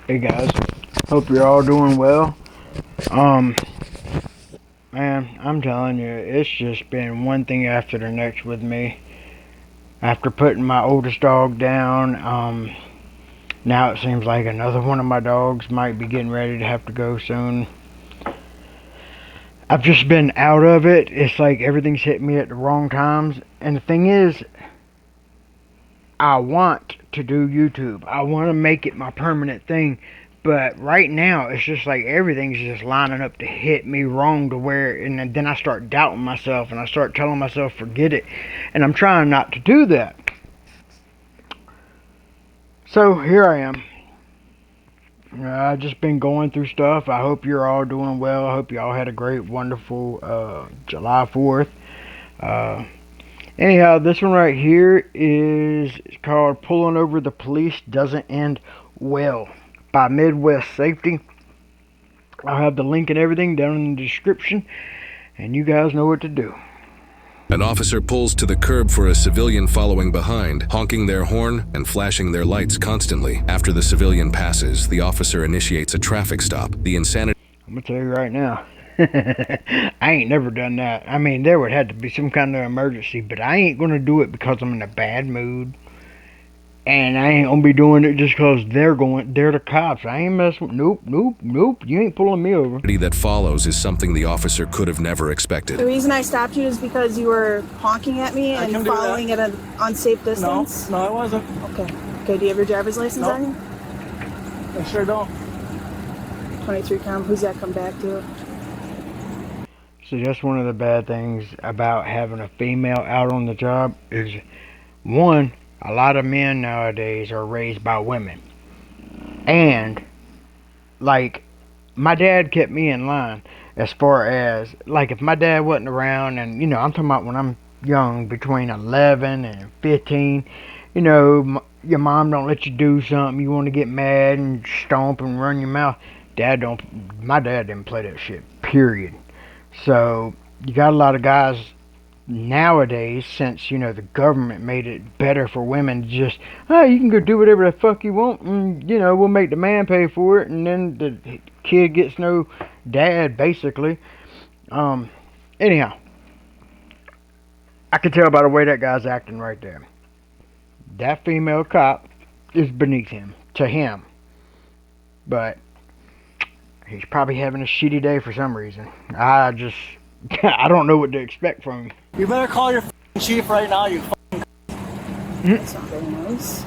Hey guys, hope you're all doing well. Um, Man, I'm telling you, it's just been one thing after the next with me. After putting my oldest dog down, now it seems like another one of my dogs might be getting ready to have to go soon. I've just been out of it. It's like everything's hitting me at the wrong times. And the thing is, I want to do YouTube. I want to make it my permanent thing. But right now, it's just like everything's just lining up to hit me wrong to where, and then I start doubting myself and I start telling myself, forget it. And I'm trying not to do that. So here I am. I've just been going through stuff. I hope you're all doing well. I hope you all had a great, wonderful July 4th. Uh, Anyhow, this one right here is called Pulling Over the Police Doesn't End Well by Midwest Safety. I'll have the link and everything down in the description, and you guys know what to do. An officer pulls to the curb for a civilian following behind, honking their horn and flashing their lights constantly. After the civilian passes, the officer initiates a traffic stop. The insanity... I'm going to tell you right now, I ain't never done that. I mean, there would have to be some kind of emergency, but I ain't going to do it because I'm in a bad mood. And I ain't gonna be doing it just cause they're the cops. I ain't messing with, nope. You ain't pulling me over. that follows is something the officer could have never expected. The reason I stopped you is because you were honking at me and following at an unsafe distance? No, I wasn't. Okay. Okay, do you have your driver's license on you? I sure don't. 23 com, who's that come back to? So that's one of the bad things about having a female out on the job is, one, a lot of men nowadays are raised by women. And, like, my dad kept me in line as far as, like, if my dad wasn't around, and, you know, I'm talking about when I'm young, between 11 and 15, you know, your mom don't let you do something, you want to get mad and stomp and run your mouth. My dad didn't play that shit, period. So, you got a lot of guys nowadays, since you know the government made it better for women to just, oh, you can go do whatever the fuck you want, and you know we'll make the man pay for it, and then the kid gets no dad basically. Anyhow, I can tell by the way that guy's acting right there. That female cop is beneath him, to him, but he's probably having a shitty day for some reason. I don't know what to expect from him. You better call your chief right now, you That's not very nice.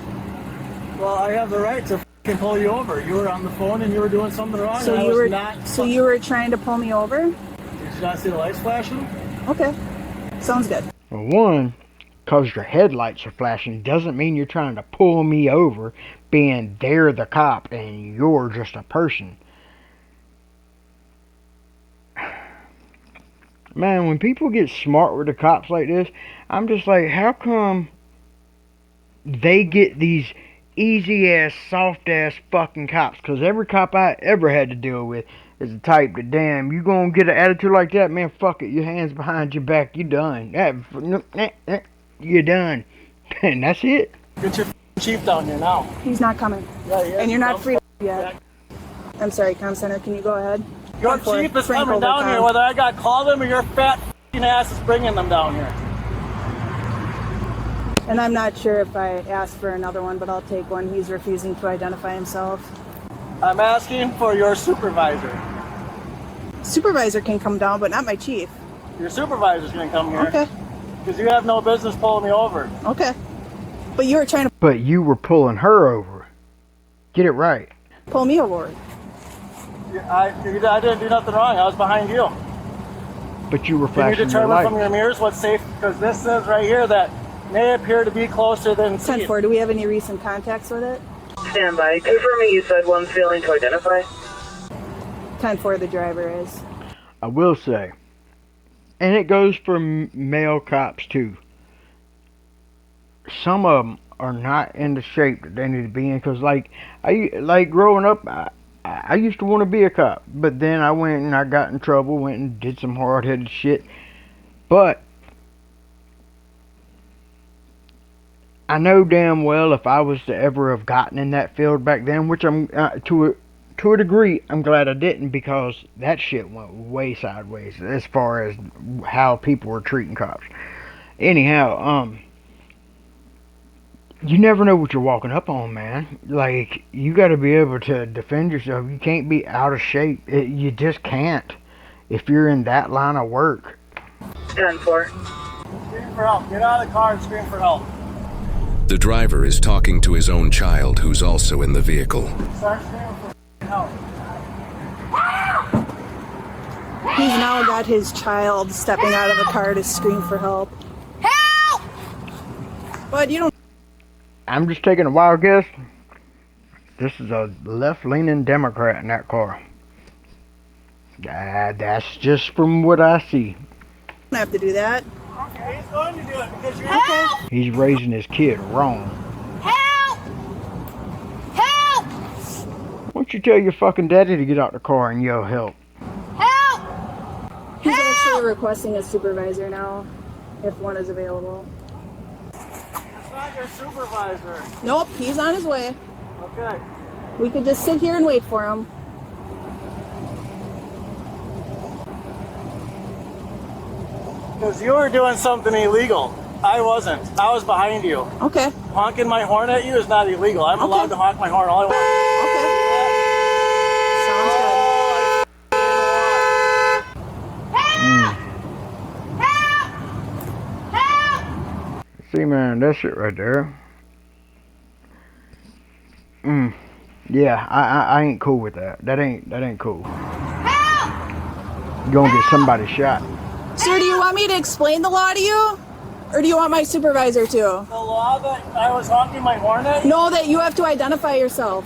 Well, I have the right to pull you over. You were on the phone and you were doing something wrong. So you were trying to pull me over? Did you not see the lights flashing? Okay. Sounds good. Well, one, because your headlights are flashing doesn't mean you're trying to pull me over, being they're the cop and you're just a person. Man, when people get smart with the cops like this, I'm just like, how come they get these easy ass, soft ass fucking cops? Because every cop I ever had to deal with is the type that, damn, you gonna get an attitude like that, man, fuck it, your hands behind your back, you done. You're done. And that's it. Get your chief down here now. He's not coming. Yeah, he is. And you're not free yet. I'm sorry, Com Center, can you go ahead? Your chief is coming down here, whether I got called him or your fat ass is bringing them down here. And I'm not sure if I asked for another one, but I'll take one. He's refusing to identify himself. I'm asking for your supervisor. Supervisor can come down, but not my chief. Your supervisor's gonna come here. Okay. Because you have no business pulling me over. Okay. But you were trying to But you were pulling her over. Get it right. pull me over. I didn't do nothing wrong. I was behind you. But you were Can you flashing your determine light. from your mirrors what's safe? Because this says right here that may appear to be closer than 10-4, do we have any recent contacts with it? Stand by. Confirming you said one's failing to identify. 10-4, the driver is. I will say, and it goes for male cops too, some of them are not in the shape that they need to be in. Because like growing up, I used to want to be a cop, but then I went and I got in trouble, went and did some hard-headed shit. But I know damn well if I was to ever have gotten in that field back then, which I'm to a degree, I'm glad I didn't because that shit went way sideways as far as how people were treating cops. Anyhow, you never know what you're walking up on, man. Like, you got to be able to defend yourself. You can't be out of shape. You just can't if you're in that line of work. 10-4. Scream for help. Get out of the car and scream for help. The driver is talking to his own child who's also in the vehicle. Start screaming for help. He's now got his child stepping out of the car to scream for help. Help! But you don't. I'm just taking a wild guess. This is a left-leaning Democrat in that car. That's just from what I see. Have to do that. Okay, he's going to do it because you're Help! He's raising his kid wrong. Help! Help! Why don't you tell your fucking daddy to get out the car and yell help? Help! He's actually requesting a supervisor now, if one is available. It's not your supervisor. Nope, he's on his way. Okay. We could just sit here and wait for him. Because you were doing something illegal. I wasn't. I was behind you. Okay. Honking my horn at you is not illegal. I'm allowed to honk my horn all I want. Okay. Sounds good. See, man, that shit right there. Yeah, I ain't cool with that. That ain't cool. You're gonna get somebody shot. Sir, do you want me to explain the law to you? Or do you want my supervisor to? The law that I was honking my horn at you? No, that you have to identify yourself.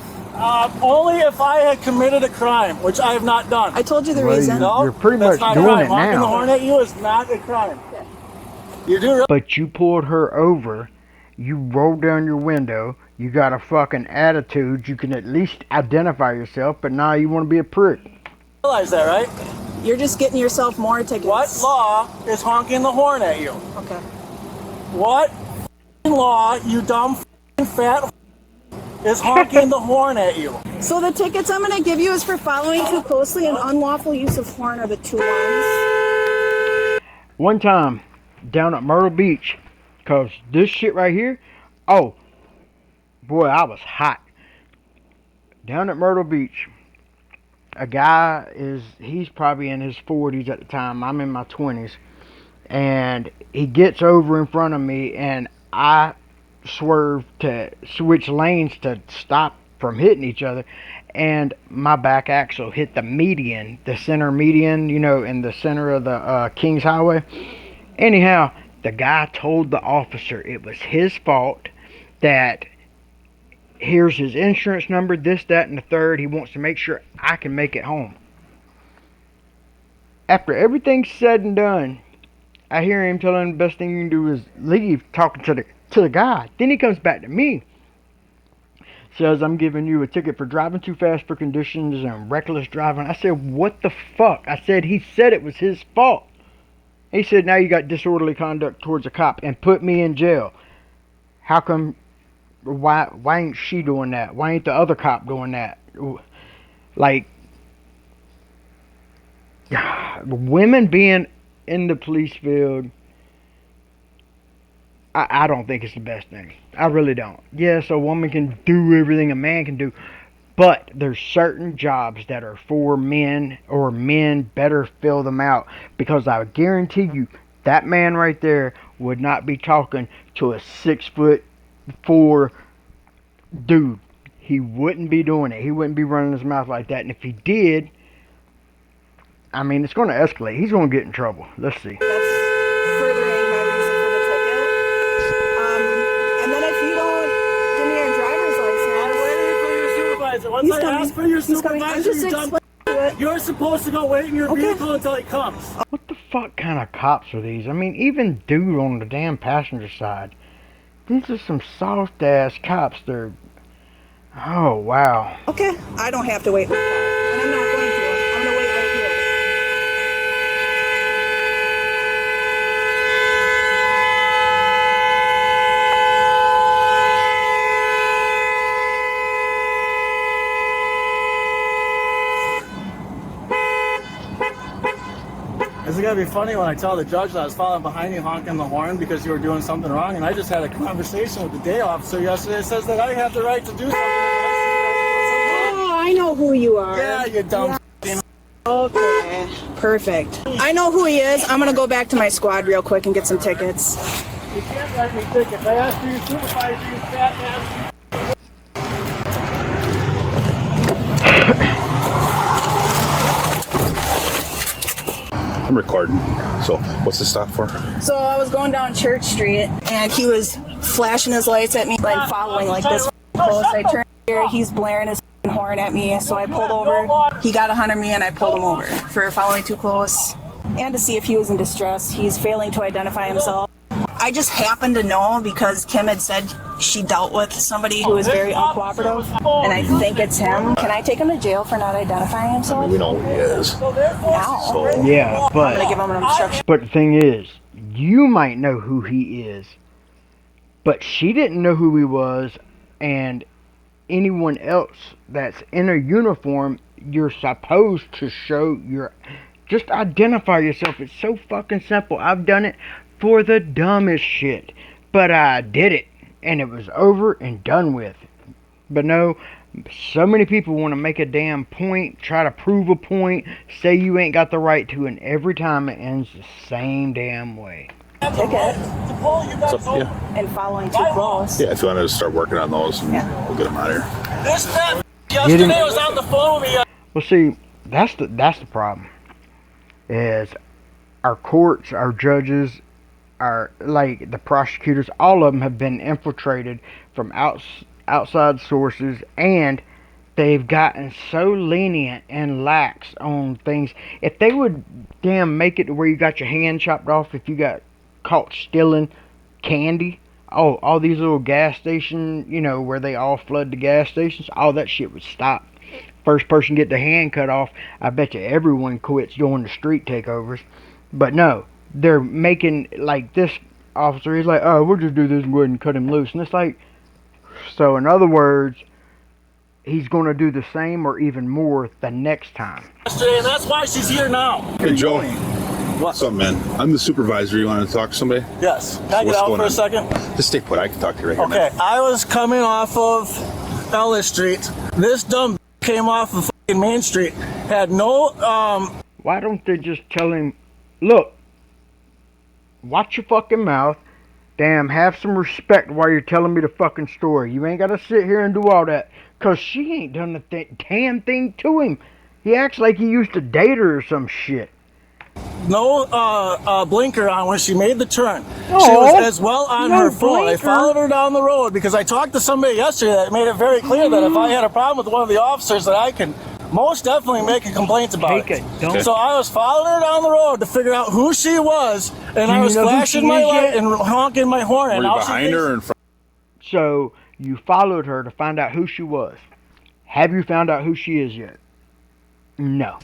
Only if I had committed a crime, which I have not done. I told you the Well, reason. No, You're pretty that's much not a doing crime. it Honking the now. horn at you is not a crime. You do. But you pulled her over. You rolled down your window. You got a fucking attitude. You can at least identify yourself, but now you want to be a prick. Realize that, right? You're just getting yourself more tickets. What law is honking the horn at you? Okay. What law, you dumb fat is honking the horn at you? So the tickets I'm going to give you is for following too closely and unlawful use of horn are the two ones. One time, down at Myrtle Beach, because this shit right here, oh, boy, I was hot. Down at Myrtle Beach, a guy he's probably in his 40s at the time. I'm in my 20s. And he gets over in front of me, and I swerve to switch lanes to stop from hitting each other. And my back axle hit the median, the center median, in the center of the Kings Highway. Anyhow, the guy told the officer it was his fault, that here's his insurance number, this, that, and the third. He wants to make sure I can make it home. After everything's said and done, I hear him telling the best thing you can do is leave, talking to the guy. Then he comes back to me. Says, I'm giving you a ticket for driving too fast for conditions and reckless driving. I said, what the fuck? I said, he said it was his fault. He said, now you got disorderly conduct towards a cop and put me in jail. How come, why ain't she doing that? Why ain't the other cop doing that? Like, women being in the police field, I don't think it's the best thing. I really don't. Yes, a woman can do everything a man can do, but there's certain jobs that are for men, or men better fill them out, because I guarantee you that man right there would not be talking to a 6'4" dude. He wouldn't be doing it. He wouldn't be running his mouth like that. And if he did, I mean, it's going to escalate. He's going to get in trouble. Let's see. That's furthering my reason for the ticket. And then if you don't give me your driver's license, I'm waiting for your supervisor. Once I ask for your He's coming. I'm supervisor, just you're done. explaining it. You're supposed to go wait in your vehicle until he comes. What the fuck kind of cops are these? I mean, even dude on the damn passenger side. These are some soft ass cops. They're, oh wow. Okay, I don't have to wait in the car. And I'm not going to. I'm going to wait right here. Is it gonna be funny when I tell the judge that I was following behind you honking the horn because you were doing something wrong? And I just had a conversation with the day officer yesterday that says that I have the right to do something. Oh, I know who you are. Yeah, you dumb. Okay, perfect. I know who he is. I'm gonna go back to my squad real quick and get some tickets. You can't write me tickets. I asked you to supervise you, fat man. I'm recording. So, what's this stop for? So I was going down Church Street and he was flashing his lights at me and following like this close. I turned here, he's blaring his horn at me, so I pulled over. He got a hunter me and I pulled him over for following too close and to see if he was in distress. He's failing to identify himself. I just happened to know because Kim had said she dealt with somebody who was very uncooperative, and I think it's him. Can I take him to jail for not identifying himself? We know who he is. Now. So, Yeah, I'm gonna give but him an obstruction. the thing is, you might know who he is, but she didn't know who he was, and anyone else that's in a uniform, you're supposed to show your... Just identify yourself. It's so fucking simple. I've done it for the dumbest shit, but I did it, and it was over and done with. But no, so many people want to make a damn point, try to prove a point, say you ain't got the right to, and every time it ends the same damn way. Ticket so, yeah. and following too close. Yeah, if you want to start working on those, and Yeah. we'll get them out of here. This fat yesterday was on the phone with me. Well, see, that's the problem. Is our courts, our judges, our the prosecutors, all of them have been infiltrated from outside sources, and they've gotten so lenient and lax on things. If they would damn make it to where you got your hand chopped off if you got caught stealing candy, all these little gas stations, where they all flood the gas stations, all that shit would stop. First person get their hand cut off, I bet you everyone quits doing the street takeovers. But no, they're making, like, this officer, he's like, oh, we'll just do this and go ahead and cut him loose. And it's like, so in other words, he's going to do the same or even more the next time. Yesterday, and that's why she's here now. Hey, Joe. What's up, man? I'm the supervisor. You want to talk to somebody? Yes. Can I get out for a second? Just stay put. I can talk to you right here. Okay. I was coming off of Ellis Street. This dumb came off of fucking Main Street. Had no, Why don't they just tell him, look, watch your fucking mouth. Damn, have some respect while you're telling me the fucking story. You ain't got to sit here and do all that. Because she ain't done a damn thing to him. He acts like he used to date her or some shit. no blinker on when she made the turn. No, she was as well on no her phone. I blinker. followed her down the road because I talked to somebody yesterday that made it very clear that if I had a problem with one of the officers that I can most definitely make a complaint about Take it. it. Don't. So I was following her down the road to figure out who she was, and I you was know who flashing she my is light yet? and honking my horn. Were And you now she behind thinks- her or in front? So you followed her to find out who she was. Have you found out who she is yet? No.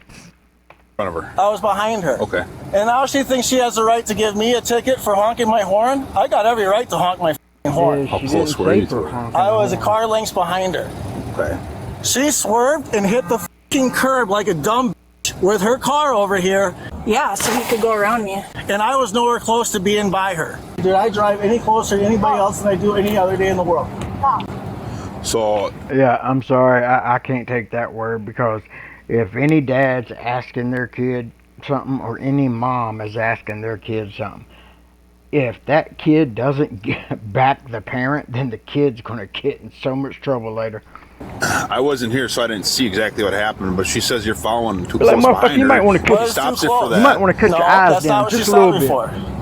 In front of her. I was behind her. Okay. And now she thinks she has the right to give me a ticket for honking my horn. I got every right to honk my f***ing horn. How She close didn't were say you for to her? honking I the was a horn. car lengths behind her. Okay. She swerved and hit the f***ing curb like a dumb bitch with her car over here, Yeah, so he could go around me. and I was nowhere close to being by her. Did I drive any closer to anybody else than I do any other day in the world? So, Yeah, I'm sorry. I can't take that word, because if any dad's asking their kid something, or any mom is asking their kid something, if that kid doesn't get back the parent, then the kid's going to get in so much trouble later. I wasn't here, so I didn't see exactly what happened, but she says you're following too Like, close motherfucker, behind you her. might want to What cut, is Stops too it for close? that. you might want to cut No, your eyes that's not down what she just a stopped little me bit. for.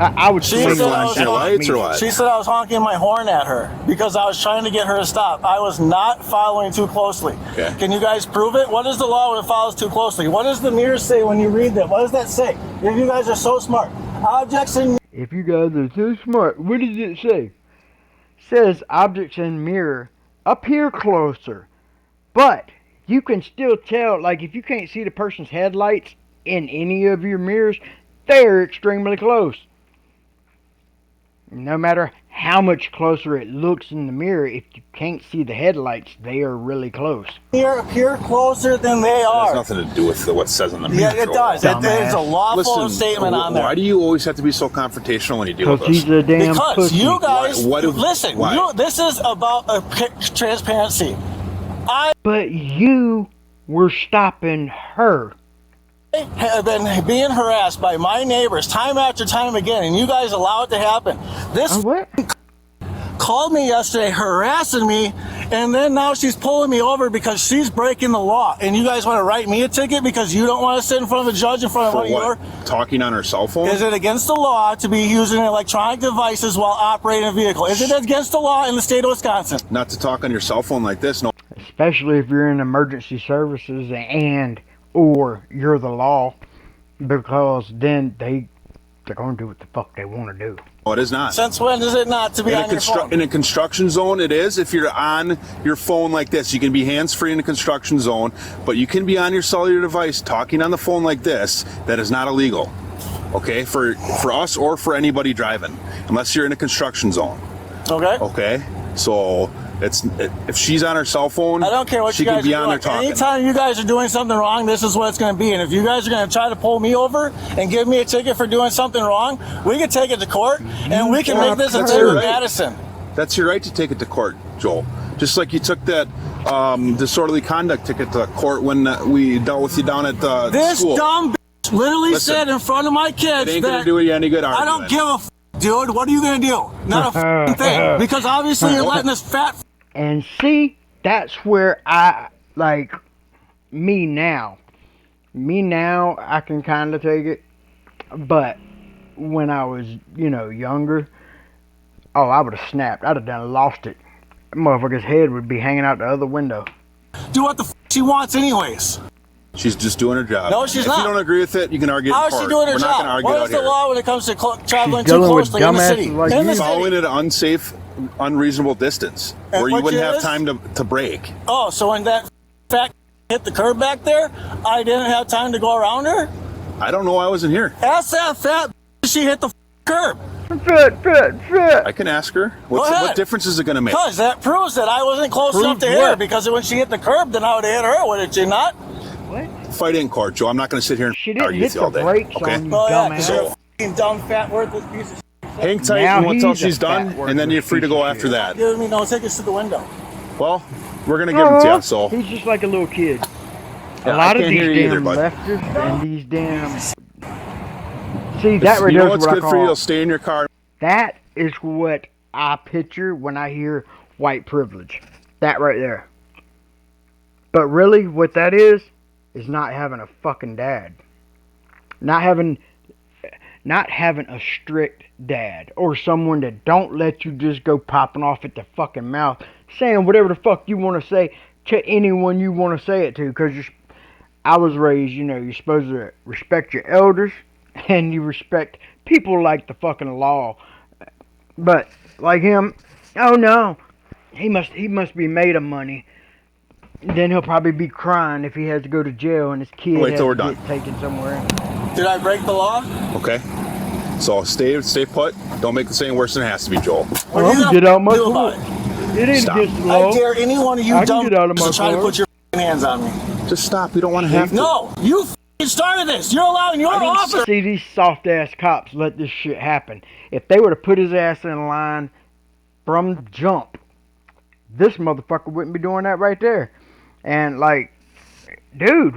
I would She swing said one I was down your lights or me. what? She said I was honking my horn at her because I was trying to get her to stop. I was not following too closely. Okay. Can you guys prove it? What is the law when it follows too closely? What does the mirror say when you read that? What does that say? If you guys are so smart. Objects in If you guys are so smart, what does it say? It says objects in mirror appear closer, but you can still tell, like, if you can't see the person's headlights in any of your mirrors, they're extremely close. No matter how much closer it looks in the mirror, if you can't see the headlights, they are really close. You're appear closer than they It are. has nothing to do with what it says on the mirror. Yeah, it does. It is a lawful Listen, statement on there. Why do you always have to be so confrontational when you deal with Because us? he's a damn Because pussy. you guys, listen, why? this is about transparency. But you were stopping her. I have been being harassed by my neighbors time after time again, and you guys allow it to happen. This What? called me yesterday harassing me, and then now she's pulling me over because she's breaking the law. And you guys want to write me a ticket because you don't want to sit in front of a judge in front of For one of your... what? Talking on her cell phone? Is it against the law to be using electronic devices while operating a vehicle? Is it against the law in the state of Wisconsin? Not to talk on your cell phone like this. No. Especially if you're in emergency services or you're the law, because then they're going to do what the fuck they want to do. Oh, it is not. Since when is it not to be on your phone? In a construction zone, it is. If you're on your phone like this, you can be hands-free in a construction zone, but you can be on your cellular device talking on the phone like this. That is not illegal. Okay, for us or for anybody driving, unless you're in a construction zone. Okay. Okay, so if she's on her cell phone, I don't care what she you guys can be are on there doing. talking. Anytime you guys are doing something wrong, this is what it's going to be. And if you guys are going to try to pull me over and give me a ticket for doing something wrong, we can take it to court and we can make this a thing with Madison. That's your right to take it to court, Joel. Just like you took that disorderly conduct ticket to court when we dealt with you down at the This school. dumb bitch literally said in front of my kids It ain't that gonna do you any good I arguing. don't give a dude. What are you going to do? Not a thing. Because obviously you're letting this fat And see, that's where I, like, me now, I can kind of take it. But when I was, younger, oh, I would have snapped. I'd have done lost it. That motherfucker's head would be hanging out the other window. do what the she wants anyways. She's just doing her job. No, she's if not. If you don't agree with it, you can argue How in is court. she doing her We're not going to job? argue What out is the here. law when it comes to traveling too dealing with closely in the dumbasses city? like In you. the city. Following at an unsafe, unreasonable distance where you which wouldn't have is? time to brake. Oh, so when that fat hit the curb back there, I didn't have time to go around her? I don't know. I wasn't here. Ask that fat she hit the curb. Fit. I can ask her. Go ahead. What difference is it going to make? Because that proves that I wasn't close Proves enough to hit her. what? Because when she hit the curb, then I would have hit her, wouldn't you not? Fight in court, Joe. I'm not going to sit here and She didn't argue hit with you the all day. brakes Okay? on you, Oh, yeah, because dumbass. you're a f***ing dumb, fat, worthless piece of shit. Hang tight Now until he's a she's done, fat and then you're free to go worthless after piece that. Give me no tickets to the window. Well, we're going to give them to you, so. He's just like a little kid. Yeah, A lot I of can't these hear you either, damn bud. leftists and these damn... See, that right You there know is what's what I good for you? You'll call... stay in your car. That is what I picture when I hear white privilege. That right there. But really, what that is not having a fucking dad. Not having a strict dad. Or someone that don't let you just go popping off at the fucking mouth. Saying whatever the fuck you want to say to anyone you want to say it to. Because I was raised, you're supposed to respect your elders. And you respect people like the fucking law. But like him, oh no, he must be made of money. Then he'll probably be crying if he has to go to jail and his kid Wait has till we're to done. get taken somewhere. Did I break the law? Okay? So stay put. Don't make this any worse than it has to be, Joel. What are you I'm get out my do car. about it? It ain't Stop. against the law. I dare any one of you I can dumb get out of my to try to car. put your hands on me. Just stop. We don't want to have to. No, you started this. You're allowing your officer. See, these soft ass cops let this shit happen. If they were to put his ass in line from the jump, this motherfucker wouldn't be doing that right there. And like, dude,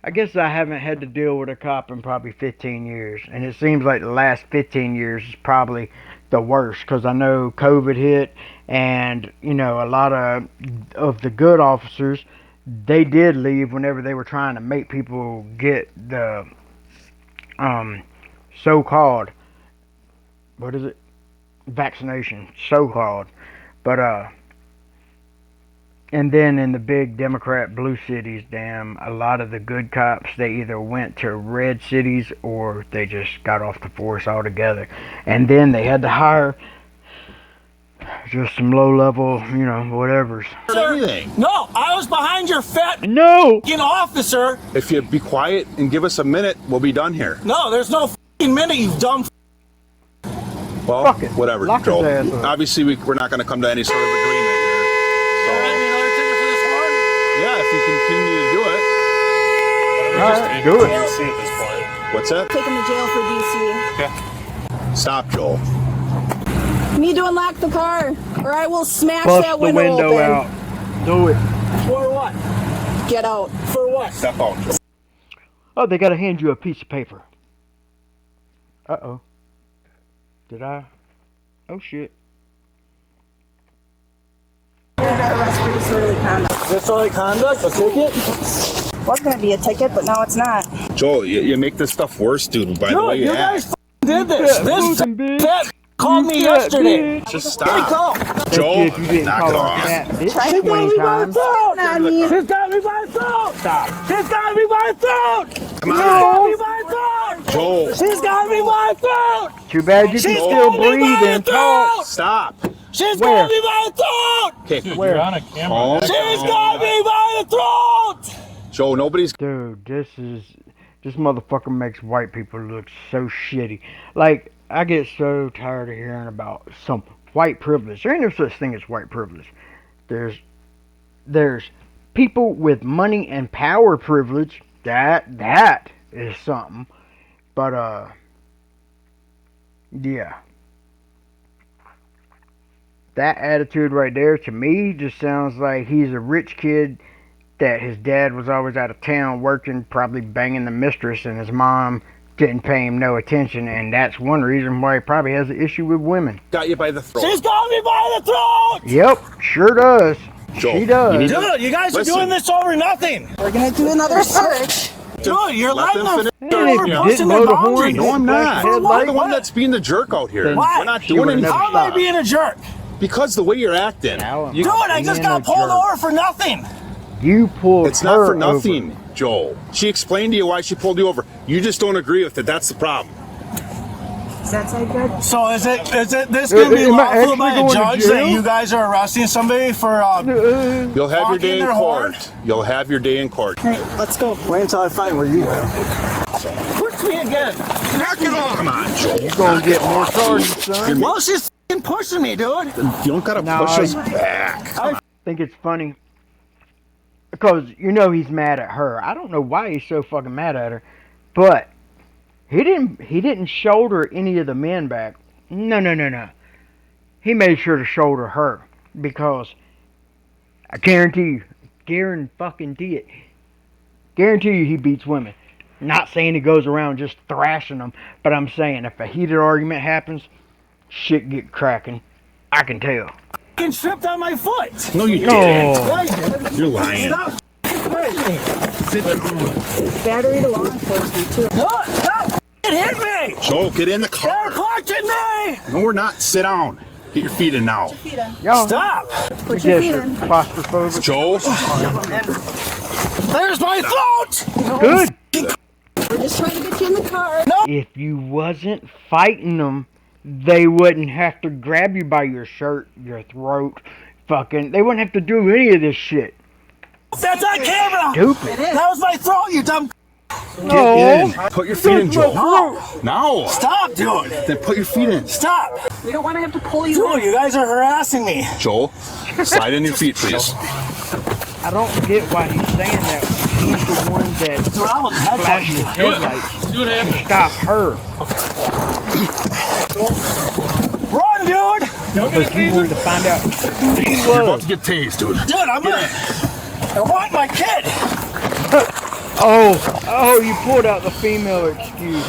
I guess I haven't had to deal with a cop in probably 15 years. And it seems like the last 15 years is probably the worst. Because I know COVID hit. And, a lot of the good officers, they did leave whenever they were trying to make people get the so-called, what is it? Vaccination. So-called. But, and then in the big Democrat blue cities, a lot of the good cops, they either went to red cities or they just got off the force altogether. And then they had to hire just some low-level, whatevers. Anything. No, I was behind your fat No! f***ing officer. If you be quiet and give us a minute, we'll be done here. No, there's no f***ing minute, you dumb. Well, Fuck it. whatever, Lock Joe. his ass up. Obviously, we're not going to come to any sort of agreement here. So, Write me another ticket for this horn? yeah, if you continue to do it. Alright, do it. DC at this point. What's that? Take him to jail for DC. Stop, Joel. Me to unlock the car, or I will smash Bust that the window, window open. out. Do it. For what? Get out. For what? Step out, Joel. Oh, they gotta hand you a piece of paper. Uh-oh. Did I? Oh, shit. You're under arrest for disorderly conduct. Disorderly conduct? A ticket? Was gonna be a ticket, but now it's not. Joel, you make this stuff worse, dude, by the Dude, way you you guys act. did this. This fucking bitch. that called me You fat yesterday. bitch. Just Hey, stop. call. Joel, If you didn't knock call it her off. fat bitch Try to 20 times. Not me. She's got me by the throat. Stop. She's got me by the throat. Come She's got on. me by the throat. Joel, She's got me by the throat. Too bad you can She's still got me by breathe and the talk. throat. stop. She's Where? got me by the throat. Okay, Where? You're on a camera. calm She's down. got me by the throat. Joe, nobody's. Dude, this motherfucker makes white people look so shitty. Like, I get so tired of hearing about some white privilege. There ain't no such thing as white privilege. There's people with money and power privilege. That is something. But yeah. That attitude right there to me just sounds like he's a rich kid that his dad was always out of town working, probably banging the mistress, and his mom didn't pay him no attention, and that's one reason why he probably has an issue with women. got you by the throat. She's got me by the throat. Yep, sure does. Joel, She does. you need Dude, you guys Listen. are doing this over nothing. We're gonna do another search. Dude, you're Let letting them them finish. Hey, if you pushing didn't their blow the horn, boundaries. No, I'm not. For You're what? the one that's being the jerk out here. Why? We're not You doing would've anything. never How am I stopped. being a jerk? Because the way you're acting. Alan, You, Dude, I just got pulled over for nothing. You pulled it's her not for over. nothing, Joel. She explained to you why she pulled you over. You just don't agree with it. That's the problem. Does that sound good? So is it this gonna be Am I lawful by actually a going to judge that jail? you guys are arresting somebody for You'll have your Honking day in their horn? court. You'll have your day in court. All right, let's go. wait until I find where you are. Push me again. Knock it off. Come on, Joel. You're gonna get more charges, son. Well, she's f***ing pushing me, dude. You don't gotta No, push I- us back. I think it's funny because you know he's mad at her. I don't know why he's so fucking mad at her, but he didn't shoulder any of the men back. No. He made sure to shoulder her because I guarantee you he beats women. Not saying he goes around just thrashing them, but I'm saying if a heated argument happens, shit get cracking. I can tell. F***ing tripped on my foot. No, you Oh. didn't. You're lying. Stop pushing me. Battery to law enforcement too. What? Stop f***ing hit me. Joel, get in the They're car. punching me. No, we're not. Sit down. Get your feet in now. Y'all, Stop. Put your yes, feet you're in. claustrophobic. Joel, There's my throat. Good. We're just trying to get you in the car. If you wasn't fighting them, they wouldn't have to grab you by your shirt, your throat, they wouldn't have to do any of this shit. That's on camera. Stupid. That was my throat, you dumb. get in. Put your feet in, Joel. No. Now. Stop, dude. Then put your feet in. Stop. We don't want to have to pull you Dude, in. you guys are harassing me. Joel, slide in your feet, please. I don't get why he's saying that. He's the one that Dude, I was flashed his headbutting you. headlights See what happens. to stop her. Run, dude. Because he wanted to find out who he You're about was. to get tased, dude. Dude, I'm gonna. I want my kid. Oh, you pulled out the female excuse.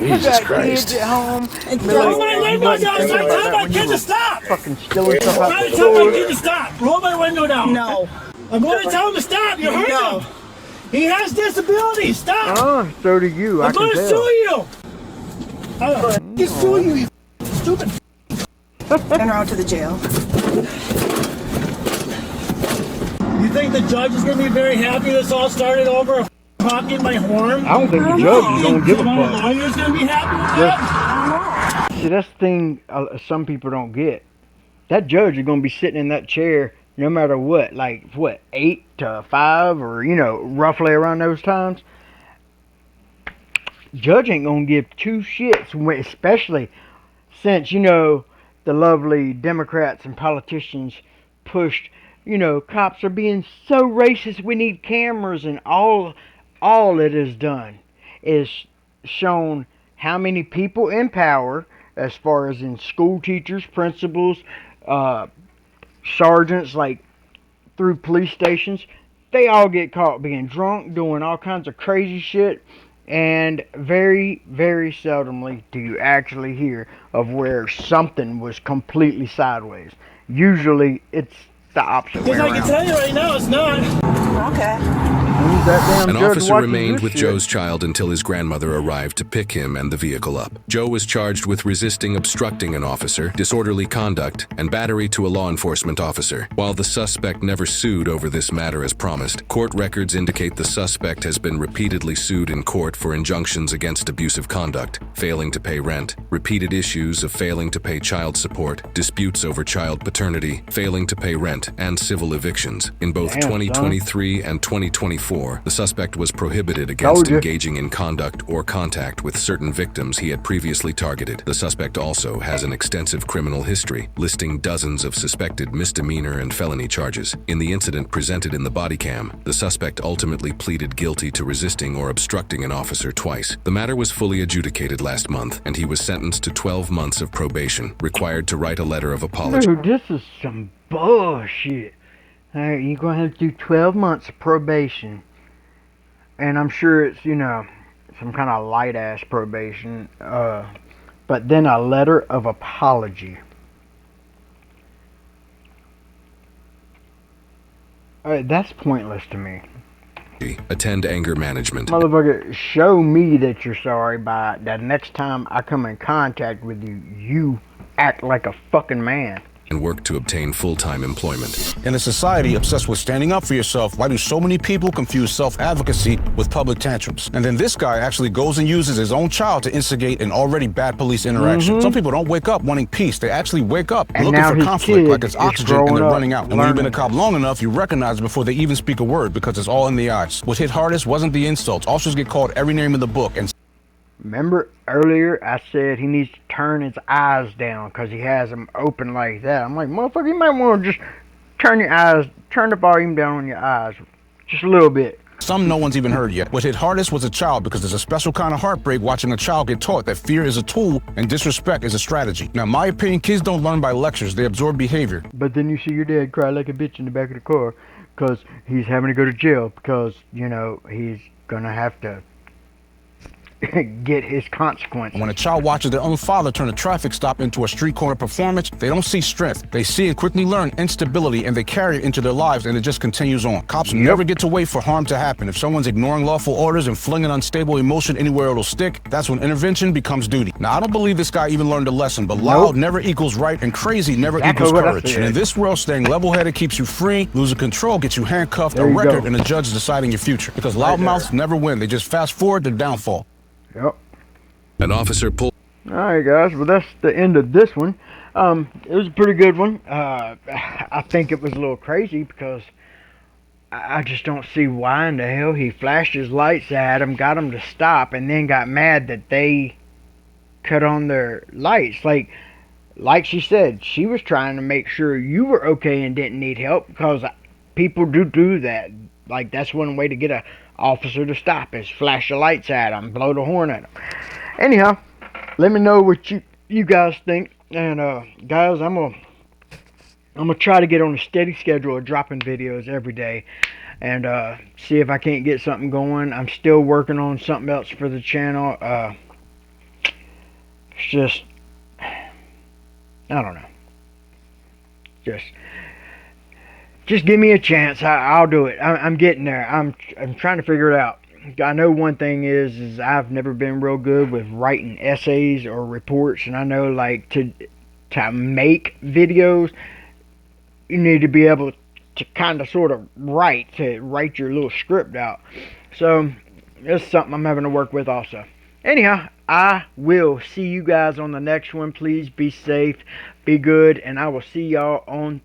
You Jesus got Christ. kids at home. Roll my window down. I'm trying to tell my kid to stop. Fucking stealing stuff I'm out trying the to tell my store. kid to stop. Roll my window down. No. I'm going to tell him to stop. You heard him. He has disabilities. Stop. So do you. I I'm can going to tell. sue you. I'm going to sue you, you stupid. Send her out to the jail. You think the judge is going to be very happy this all started over honking my horn? I don't think the judge is gonna give a My fuck. lawyer's going to be happy with that? See, that's the thing some people don't get. That judge is gonna be sitting in that chair no matter what, like what, 8 to 5 or roughly around those times. Judge ain't gonna give two shits, especially since, the lovely Democrats and politicians pushed, cops are being so racist, we need cameras, and all it has done is shown how many people in power, as far as in school teachers, principals, uh, sergeants, like through police stations, they all get caught being drunk, doing all kinds of crazy shit, and very, very seldomly do you actually hear of where something was completely sideways. Usually, it's the opposite way Because I can around. tell you right now, it's not. Okay. Who's that damn An judge officer watching remained this with shit? Joe's child until his grandmother arrived to pick him and the vehicle up. Joe was charged with resisting obstructing an officer, disorderly conduct, and battery to a law enforcement officer. While the suspect never sued over this matter as promised, court records indicate the suspect has been repeatedly sued in court for injunctions against abusive conduct, failing to pay rent, repeated issues of failing to pay child support, disputes over child paternity, failing to pay rent, and civil evictions. In both Damn, son. 2023 and 2024, the suspect was prohibited Told against you. engaging in conduct or contact with certain victims he had previously targeted. The suspect also has an extensive criminal history, listing dozens of suspected misdemeanor and felony charges. In the incident presented in the body cam, the suspect ultimately pleaded guilty to resisting or obstructing an officer twice. The matter was fully adjudicated last month, and he was sentenced to 12 months of probation, required to write a letter of apology. Dude, this is some bullshit. Alright, you're gonna have to do 12 months of probation. And I'm sure it's, some kind of light ass probation. But then a letter of apology. Alright, that's pointless to me. Attend anger management. Motherfucker, show me that you're sorry by the next time I come in contact with you, you act like a fucking man. And work to obtain full-time employment. In a society obsessed with standing up for yourself, why do so many people confuse self-advocacy with public tantrums? And then this guy actually goes and uses his own child to instigate an already bad police interaction. Some people don't wake up wanting peace. They actually wake up And looking now for his conflict kid like it's is oxygen and growing they're up running out. And when you've been a learning. cop long enough, you recognize before they even speak a word because it's all in the eyes. What hit hardest wasn't the insults. Officers get called every name in the book. And Remember earlier I said he needs to turn his eyes down because he has them open like that. I'm like, motherfucker, you might want to just turn the volume down on your eyes just a little bit. some no one's even heard yet. What hit hardest was a child because there's a special kind of heartbreak watching a child get taught that fear is a tool and disrespect is a strategy. Now, in my opinion, kids don't learn by lectures, they absorb behavior. But then you see your dad cry like a bitch in the back of the car because he's having to go to jail because, he's going to have to get his consequences. When a child watches their own father turn a traffic stop into a street corner performance, they don't see strength. They see and quickly learn instability, and they carry it into their lives, and it just continues on. Cops never get to wait for harm to happen. If someone's ignoring lawful orders and flinging unstable emotion anywhere it'll stick, that's when intervention becomes duty. Now, I don't believe this guy even learned a lesson, but loud never equals right, and crazy never Exactly equals what I courage. said. And in this world, staying level-headed keeps you free. Losing control gets you handcuffed, There a you record, go. and a judge deciding your future. Because loudmouths never win. They just fast forward their downfall. Yep. An officer pulled Alright guys, well that's the end of this one. It was a pretty good one. I think it was a little crazy because I just don't see why in the hell he flashed his lights at him, got him to stop, and then got mad that they cut on their lights. Like she said, she was trying to make sure you were okay and didn't need help because people do that. Like, that's one way to get a officer to stop is flash the lights at them, blow the horn at them. Anyhow, let me know what you guys think. And guys, I'm gonna try to get on a steady schedule of dropping videos every day, and see if I can't get something going. I'm still working on something else for the channel. It's just, I don't know. Just give me a chance. I'll do it. I'm getting there. I'm trying to figure it out. I know one thing is I've never been real good with writing essays or reports, and I know like to make videos, you need to be able to kind of sort of write your little script out. So it's something I'm having to work with also. Anyhow, I will see you guys on the next one. Please be safe, be good, and I will see y'all on